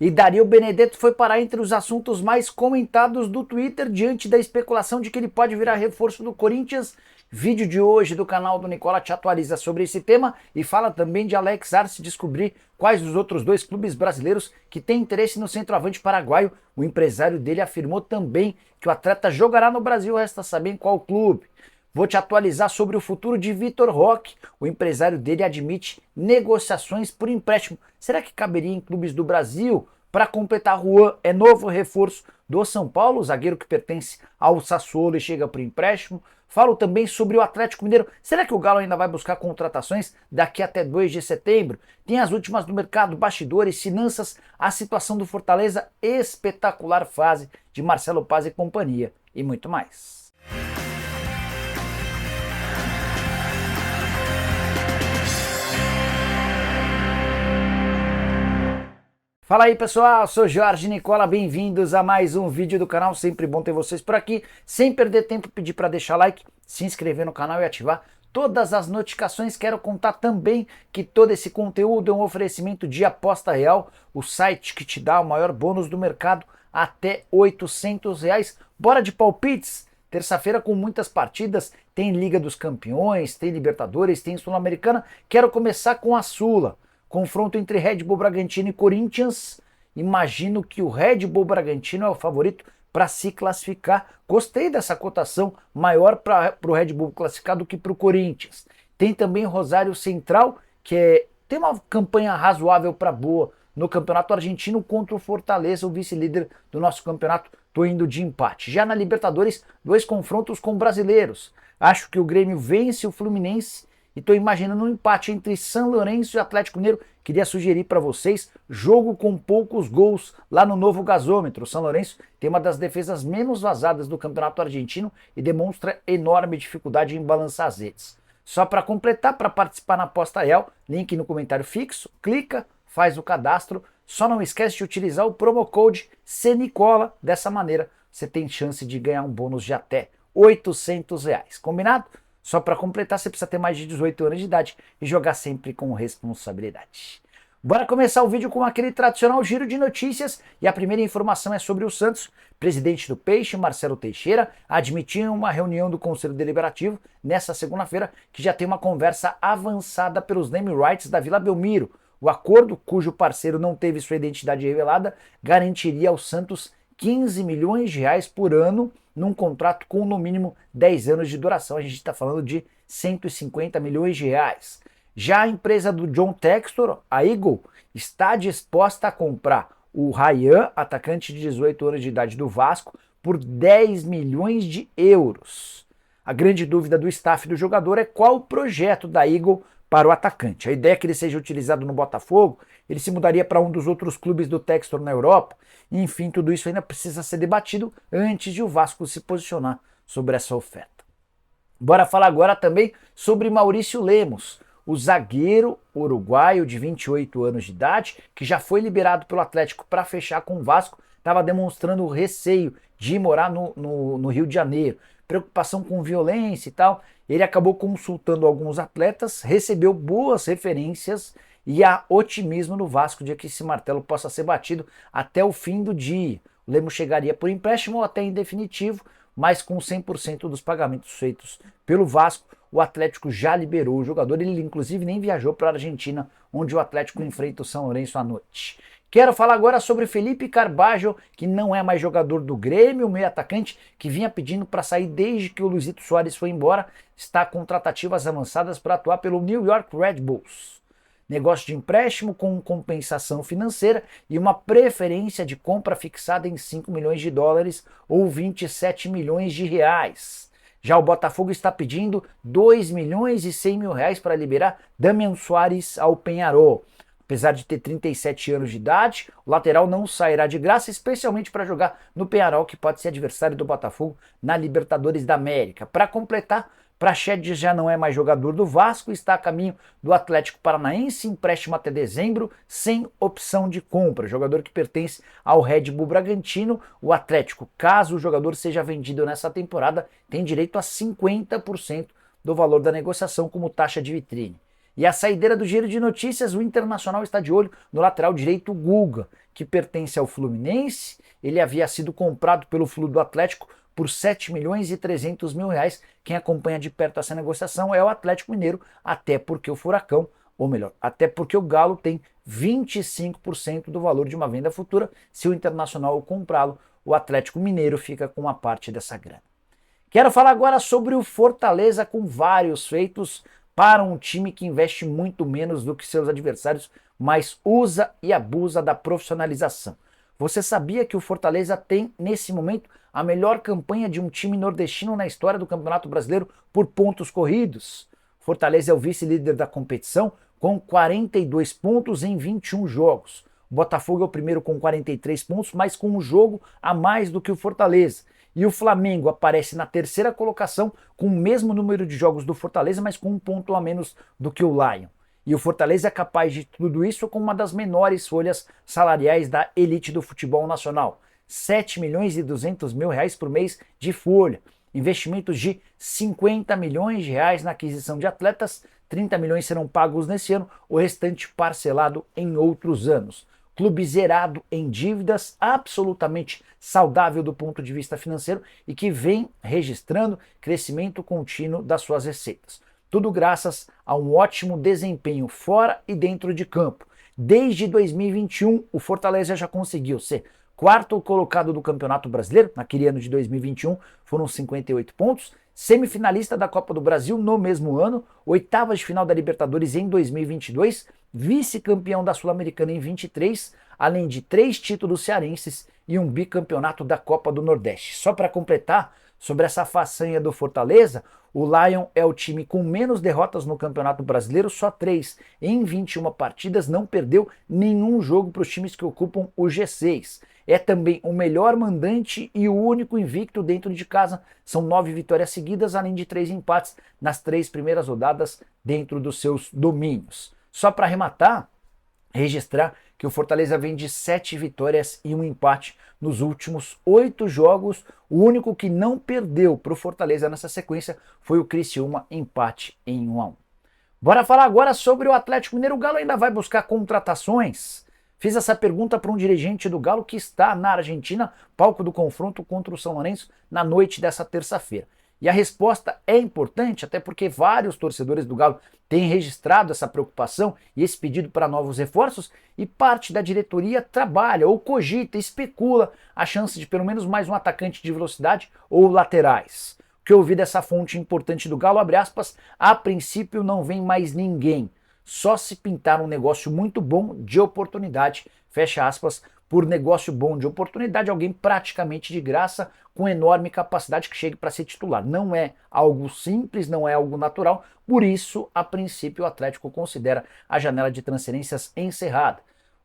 E Dario Benedetto foi parar entre os assuntos mais comentados do Twitter diante da especulação de que ele pode virar reforço do Corinthians. Vídeo de hoje do canal do Nicola te atualiza sobre esse tema e fala também de Alex Arce descobrir quais dos outros dois clubes brasileiros que têm interesse no centroavante paraguaio. O empresário dele afirmou também que o atleta jogará no Brasil, resta saber em qual clube. Vou te atualizar sobre o futuro de Vitor Roque. O empresário dele admite negociações por empréstimo. Será que caberia em clubes do Brasil? Para completar, Juan é novo reforço do São Paulo, o zagueiro que pertence ao Sassuolo e chega por empréstimo. Falo também sobre o Atlético Mineiro. Será que o Galo ainda vai buscar contratações daqui até 2 de setembro? Tem as últimas do mercado, bastidores, finanças, a situação do Fortaleza, espetacular fase de Marcelo Paz e companhia e muito mais. Fala aí pessoal, sou Jorge Nicola, bem-vindos a mais um vídeo do canal, sempre bom ter vocês por aqui. Sem perder tempo, pedir para deixar like, se inscrever no canal e ativar todas as notificações. Quero contar também que todo esse conteúdo é um oferecimento de Aposta Real, o site que te dá o maior bônus do mercado, até R$800. Bora de palpites? Terça-feira com muitas partidas, tem Liga dos Campeões, tem Libertadores, tem Sul-Americana. Quero começar com a Sula. Confronto entre Red Bull Bragantino e Corinthians. Imagino que o Red Bull Bragantino é o favorito para se classificar. Gostei dessa cotação maior para o Red Bull classificar do que para o Corinthians. Tem também Rosário Central, que tem uma campanha razoável para boa no Campeonato Argentino contra o Fortaleza, o vice-líder do nosso campeonato. Estou indo de empate. Já na Libertadores, 2 confrontos com brasileiros. Acho que o Grêmio vence o Fluminense e estou imaginando um empate entre São Lourenço e Atlético Mineiro. Queria sugerir para vocês jogo com poucos gols lá no novo gasômetro. O São Lourenço tem uma das defesas menos vazadas do Campeonato Argentino e demonstra enorme dificuldade em balançar as redes. Só para completar, para participar na aposta real, link no comentário fixo, clica, faz o cadastro. Só não esquece de utilizar o promo code CNICOLA. Dessa maneira você tem chance de ganhar um bônus de até R$800. Combinado? Só para completar, você precisa ter mais de 18 anos de idade e jogar sempre com responsabilidade. Bora começar o vídeo com aquele tradicional giro de notícias e a primeira informação é sobre o Santos. Presidente do Peixe, Marcelo Teixeira, admitiu em uma reunião do Conselho Deliberativo nesta segunda-feira que já tem uma conversa avançada pelos name rights da Vila Belmiro. O acordo, cujo parceiro não teve sua identidade revelada, garantiria ao Santos 15 milhões de reais por ano num contrato com no mínimo 10 anos de duração. A gente está falando de 150 milhões de reais. Já a empresa do John Textor, a Eagle, está disposta a comprar o Ryan, atacante de 18 anos de idade do Vasco, por 10 milhões de euros. A grande dúvida do staff do jogador é qual o projeto da Eagle para o atacante. A ideia é que ele seja utilizado no Botafogo, ele se mudaria para um dos outros clubes do Textor na Europa. Enfim, tudo isso ainda precisa ser debatido antes de o Vasco se posicionar sobre essa oferta. Bora falar agora também sobre Maurício Lemos, o zagueiro uruguaio de 28 anos de idade, que já foi liberado pelo Atlético para fechar com o Vasco, estava demonstrando receio de morar no Rio de Janeiro, preocupação com violência e tal. Ele acabou consultando alguns atletas, recebeu boas referências e há otimismo no Vasco de que esse martelo possa ser batido até o fim do dia. O Lemos chegaria por empréstimo ou até em definitivo, mas com 100% dos pagamentos feitos pelo Vasco, o Atlético já liberou o jogador. Ele inclusive nem viajou para a Argentina, onde o Atlético enfrenta o São Lourenço à noite. Quero falar agora sobre Felipe Carbajo, que não é mais jogador do Grêmio, o meio atacante que vinha pedindo para sair desde que o Luizito Soares foi embora, está com tratativas avançadas para atuar pelo New York Red Bulls. Negócio de empréstimo com compensação financeira e uma preferência de compra fixada em 5 milhões de dólares ou 27 milhões de reais. Já o Botafogo está pedindo 2 milhões e 100 mil reais para liberar Damian Soares ao Peñarol. Apesar de ter 37 anos de idade, o lateral não sairá de graça, especialmente para jogar no Peñarol, que pode ser adversário do Botafogo na Libertadores da América. Para completar, Praxedes já não é mais jogador do Vasco, está a caminho do Atlético Paranaense, empréstimo até dezembro, sem opção de compra. Jogador que pertence ao Red Bull Bragantino. O Atlético, caso o jogador seja vendido nessa temporada, tem direito a 50% do valor da negociação como taxa de vitrine. E a saideira do giro de notícias, o Internacional está de olho no lateral direito Guga, que pertence ao Fluminense. Ele havia sido comprado pelo Flu do Atlético por 7 milhões e 300 mil reais. Quem acompanha de perto essa negociação é o Atlético Mineiro, até porque o Furacão, ou melhor, até porque o Galo tem 25% do valor de uma venda futura. Se o Internacional comprá-lo, o Atlético Mineiro fica com uma parte dessa grana. Quero falar agora sobre o Fortaleza, com vários feitos para um time que investe muito menos do que seus adversários, mas usa e abusa da profissionalização. Você sabia que o Fortaleza tem, nesse momento, a melhor campanha de um time nordestino na história do Campeonato Brasileiro por pontos corridos? Fortaleza é o vice-líder da competição com 42 pontos em 21 jogos. O Botafogo é o primeiro com 43 pontos, mas com um jogo a mais do que o Fortaleza. E o Flamengo aparece na terceira colocação com o mesmo número de jogos do Fortaleza, mas com um ponto a menos do que o Lion. E o Fortaleza é capaz de tudo isso com uma das menores folhas salariais da elite do futebol nacional. 7 milhões e 200 mil reais por mês de folha. Investimentos de 50 milhões de reais na aquisição de atletas, 30 milhões serão pagos nesse ano, o restante parcelado em outros anos. Clube zerado em dívidas, absolutamente saudável do ponto de vista financeiro e que vem registrando crescimento contínuo das suas receitas. Tudo graças a um ótimo desempenho fora e dentro de campo. Desde 2021, o Fortaleza já conseguiu ser quarto colocado do Campeonato Brasileiro, naquele ano de 2021 foram 58 pontos, semifinalista da Copa do Brasil no mesmo ano, oitavas de final da Libertadores em 2022, vice-campeão da Sul-Americana em 23, além de 3 títulos cearenses e um bicampeonato da Copa do Nordeste. Só para completar, sobre essa façanha do Fortaleza, o Lion é o time com menos derrotas no Campeonato Brasileiro, só 3. Em 21 partidas não perdeu nenhum jogo para os times que ocupam o G6. É também o melhor mandante e o único invicto dentro de casa. São 9 vitórias seguidas, além de 3 empates nas 3 primeiras rodadas dentro dos seus domínios. Só para arrematar, registrar que o Fortaleza vem de 7 vitórias e um empate nos últimos 8 jogos. O único que não perdeu para o Fortaleza nessa sequência foi o Criciúma, empate em 1-1. Bora falar agora sobre o Atlético Mineiro. O Galo ainda vai buscar contratações? Fiz essa pergunta para um dirigente do Galo que está na Argentina, palco do confronto contra o São Lourenço, na noite dessa terça-feira. E a resposta é importante, até porque vários torcedores do Galo têm registrado essa preocupação e esse pedido para novos reforços, e parte da diretoria trabalha ou cogita, especula a chance de pelo menos mais um atacante de velocidade ou laterais. O que eu ouvi dessa fonte importante do Galo, abre aspas, a princípio não vem mais ninguém. Só se pintar um negócio muito bom de oportunidade, fecha aspas, por negócio bom de oportunidade, alguém praticamente de graça, com enorme capacidade que chegue para ser titular. Não é algo simples, não é algo natural, por isso, a princípio, o Atlético considera a janela de transferências encerrada.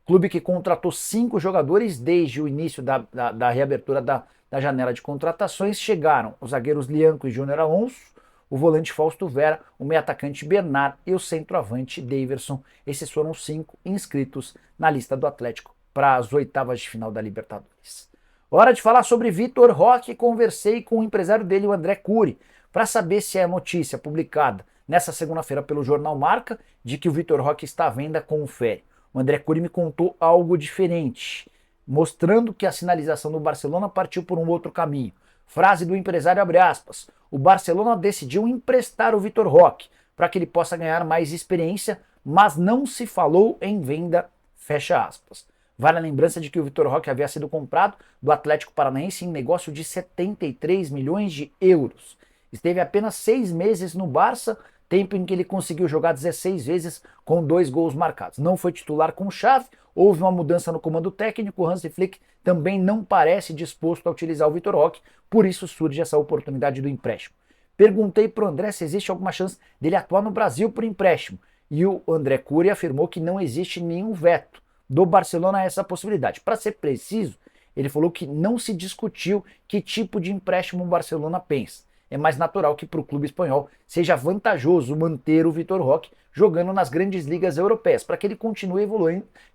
Clube que contratou 5 jogadores desde o início da reabertura da janela de contratações, chegaram os zagueiros Lianco e Júnior Alonso, o volante Fausto Vera, o meio-atacante Bernard e o centroavante Daverson. Esses foram 5 inscritos na lista do Atlético para as oitavas de final da Libertadores. Hora de falar sobre Vitor Roque. Conversei com o empresário dele, o André Cury, para saber se é a notícia publicada nessa segunda-feira pelo jornal Marca de que o Vitor Roque está à venda, confere. O André Cury me contou algo diferente, mostrando que a sinalização do Barcelona partiu por um outro caminho. Frase do empresário, abre aspas, o Barcelona decidiu emprestar o Vitor Roque para que ele possa ganhar mais experiência, mas não se falou em venda, fecha aspas. Vale a lembrança de que o Vitor Roque havia sido comprado do Atlético Paranaense em negócio de 73 milhões de euros. Esteve apenas 6 meses no Barça, tempo em que ele conseguiu jogar 16 vezes com 2 gols marcados. Não foi titular com chave, houve uma mudança no comando técnico, o Hansi Flick também não parece disposto a utilizar o Vitor Roque, por isso surge essa oportunidade do empréstimo. Perguntei para o André se existe alguma chance dele atuar no Brasil por empréstimo, e o André Cury afirmou que não existe nenhum veto do Barcelona a essa possibilidade. Para ser preciso, ele falou que não se discutiu que tipo de empréstimo o Barcelona pensa. É mais natural que para o clube espanhol seja vantajoso manter o Vitor Roque jogando nas grandes ligas europeias, para que ele continue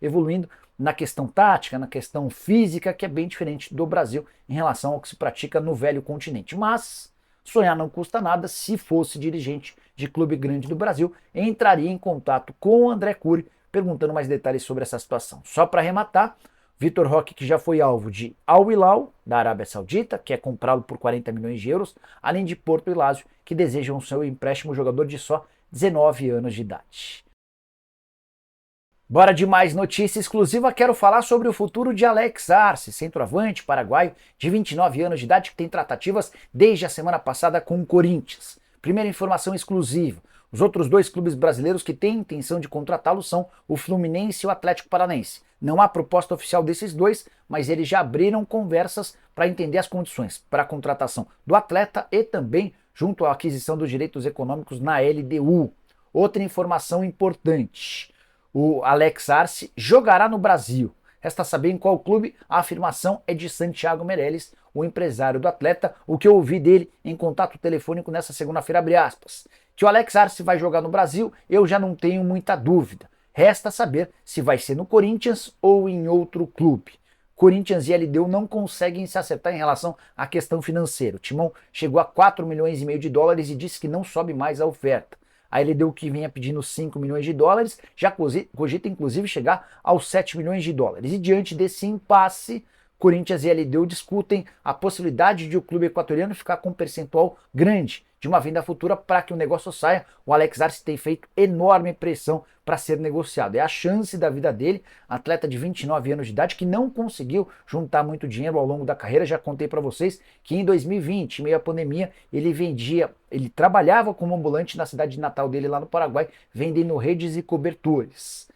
evoluindo na questão tática, na questão física, que é bem diferente do Brasil em relação ao que se pratica no velho continente. Mas Sonhar não custa nada. Se fosse dirigente de clube grande do Brasil, entraria em contato com o André Cury, perguntando mais detalhes sobre essa situação. Só para arrematar, Vitor Roque, que já foi alvo de Al Hilal, da Arábia Saudita, que é comprá-lo por 40 milhões de euros, além de Porto e Lazio, que desejam o seu empréstimo, jogador de só 19 anos de idade. Bora de mais notícia exclusiva, quero falar sobre o futuro de Alex Arce, centroavante paraguaio de 29 anos de idade, que tem tratativas desde a semana passada com o Corinthians. Primeira informação exclusiva. Os outros dois clubes brasileiros que têm intenção de contratá-lo são o Fluminense e o Atlético Paranaense. Não há proposta oficial desses dois, mas eles já abriram conversas para entender as condições para a contratação do atleta e também junto à aquisição dos direitos econômicos na LDU. Outra informação importante: o Alex Arce jogará no Brasil. Resta saber em qual clube. A afirmação é de Santiago Meirelles, o empresário do atleta. O que eu ouvi dele em contato telefônico nessa segunda-feira, abre aspas, que o Alex Arce vai jogar no Brasil, eu já não tenho muita dúvida. Resta saber se vai ser no Corinthians ou em outro clube. Corinthians e LDU não conseguem se acertar em relação à questão financeira. O Timão chegou a 4 milhões e meio de dólares e disse que não sobe mais a oferta. A LDU, que vinha pedindo 5 milhões de dólares, já cogita inclusive chegar aos 7 milhões de dólares. E diante desse impasse, Corinthians e LDU discutem a possibilidade de o clube equatoriano ficar com um percentual grande de uma venda futura para que o negócio saia. O Alex Arce tem feito enorme pressão para ser negociado. É a chance da vida dele, atleta de 29 anos de idade que não conseguiu juntar muito dinheiro ao longo da carreira. Já contei para vocês que em 2020, meio à pandemia, ele trabalhava como ambulante na cidade de natal dele lá no Paraguai, vendendo redes e cobertores.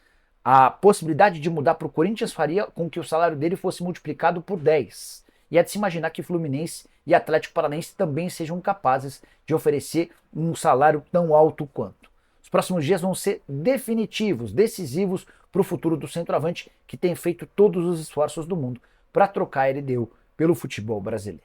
A possibilidade de mudar para o Corinthians faria com que o salário dele fosse multiplicado por 10. E é de se imaginar que Fluminense e Atlético Paranaense também sejam capazes de oferecer um salário tão alto quanto. Os próximos dias vão ser definitivos, decisivos para o futuro do centroavante, que tem feito todos os esforços do mundo para trocar a LDU pelo futebol brasileiro.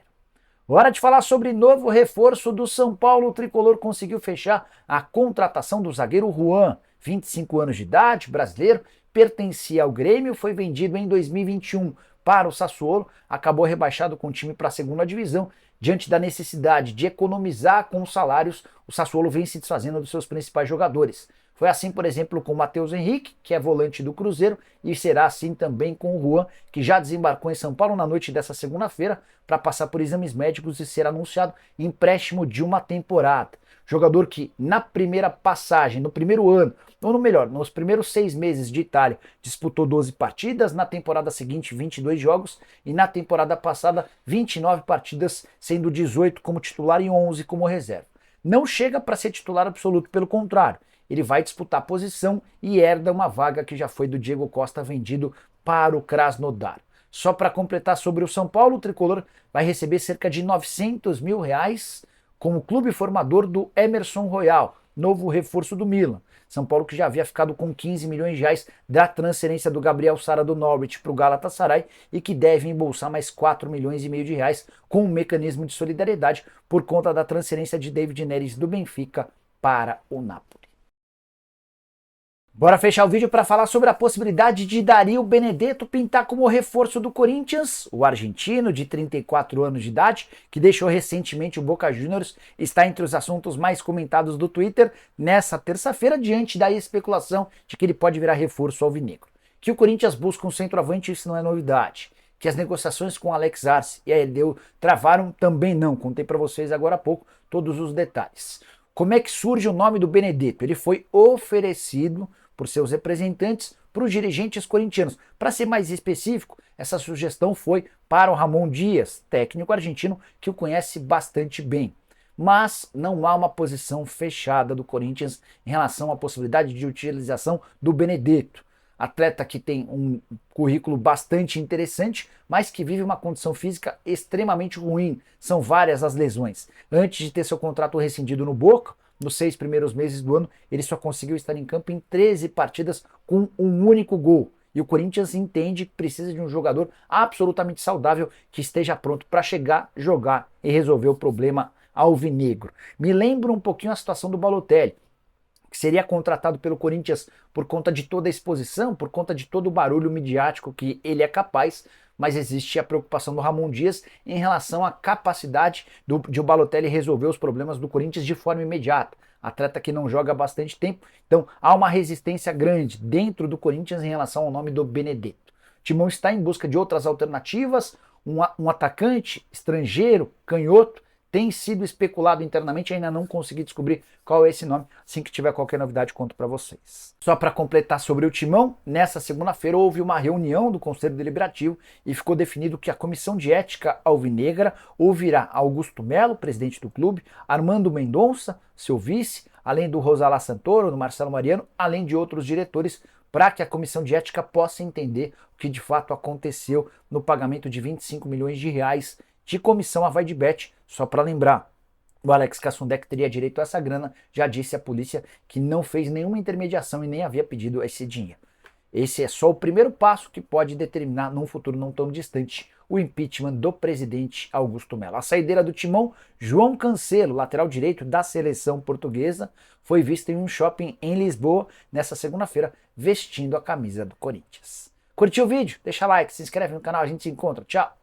Hora de falar sobre novo reforço do São Paulo. O tricolor conseguiu fechar a contratação do zagueiro Juan, 25 anos de idade, brasileiro, pertencia ao Grêmio, foi vendido em 2021 para o Sassuolo, acabou rebaixado com o time para a segunda divisão. Diante da necessidade de economizar com os salários, o Sassuolo vem se desfazendo dos seus principais jogadores. Foi assim, por exemplo, com o Matheus Henrique, que é volante do Cruzeiro, e será assim também com o Juan, que já desembarcou em São Paulo na noite dessa segunda-feira para passar por exames médicos e ser anunciado empréstimo de uma temporada. Jogador que na primeira passagem, no primeiro ano, ou no melhor, nos primeiros 6 meses de Itália, disputou 12 partidas, na temporada seguinte 22 jogos e na temporada passada 29 partidas, sendo 18 como titular e 11 como reserva. Não chega para ser titular absoluto, pelo contrário, ele vai disputar a posição e herda uma vaga que já foi do Diego Costa, vendido para o Krasnodar. Só para completar sobre o São Paulo, o tricolor vai receber cerca de R$900 mil como clube formador do Emerson Royal, novo reforço do Milan. São Paulo que já havia ficado com 15 milhões de reais da transferência do Gabriel Sara do Norwich para o Galatasaray e que deve embolsar mais 4 milhões e meio de reais com um mecanismo de solidariedade por conta da transferência de David Neres do Benfica para o Napoli. Bora fechar o vídeo para falar sobre a possibilidade de Dario Benedetto pintar como reforço do Corinthians. O argentino, de 34 anos de idade, que deixou recentemente o Boca Juniors, está entre os assuntos mais comentados do Twitter nessa terça-feira, diante da especulação de que ele pode virar reforço alvinegro. Que o Corinthians busca um centroavante, isso não é novidade. Que as negociações com Alex Arce e a LDU travaram, também não. Contei para vocês agora há pouco todos os detalhes. Como é que surge o nome do Benedetto? Ele foi oferecido por seus representantes para os dirigentes corintianos. Para ser mais específico, essa sugestão foi para o Ramon Dias, técnico argentino que o conhece bastante bem. Mas não há uma posição fechada do Corinthians em relação à possibilidade de utilização do Benedetto. Atleta que tem um currículo bastante interessante, mas que vive uma condição física extremamente ruim. São várias as lesões. Antes de ter seu contrato rescindido no Boca, nos 6 primeiros meses do ano, ele só conseguiu estar em campo em 13 partidas com um único gol. E o Corinthians entende que precisa de um jogador absolutamente saudável que esteja pronto para chegar, jogar e resolver o problema alvinegro. Me lembra um pouquinho a situação do Balotelli, que seria contratado pelo Corinthians por conta de toda a exposição, por conta de todo o barulho midiático que ele é capaz, mas existe a preocupação do Ramon Dias em relação à capacidade de o Balotelli resolver os problemas do Corinthians de forma imediata. Atleta que não joga há bastante tempo, então há uma resistência grande dentro do Corinthians em relação ao nome do Benedetto. O Timão está em busca de outras alternativas, um atacante estrangeiro, canhoto, tem sido especulado internamente, ainda não consegui descobrir qual é esse nome. Assim que tiver qualquer novidade, conto para vocês. Só para completar sobre o Timão, nessa segunda-feira houve uma reunião do Conselho Deliberativo e ficou definido que a Comissão de Ética Alvinegra ouvirá Augusto Melo, presidente do clube, Armando Mendonça, seu vice, além do Rosalá Santoro, do Marcelo Mariano, além de outros diretores, para que a Comissão de Ética possa entender o que de fato aconteceu no pagamento de 25 milhões de reais de comissão à Vaidbet. Só para lembrar, o Alex Cassundec teria direito a essa grana, já disse a polícia que não fez nenhuma intermediação e nem havia pedido esse dinheiro. Esse é só o primeiro passo que pode determinar, num futuro não tão distante, o impeachment do presidente Augusto Melo. A saideira do Timão, João Cancelo, lateral direito da seleção portuguesa, foi visto em um shopping em Lisboa nessa segunda-feira, vestindo a camisa do Corinthians. Curtiu o vídeo? Deixa like, se inscreve no canal, a gente se encontra. Tchau!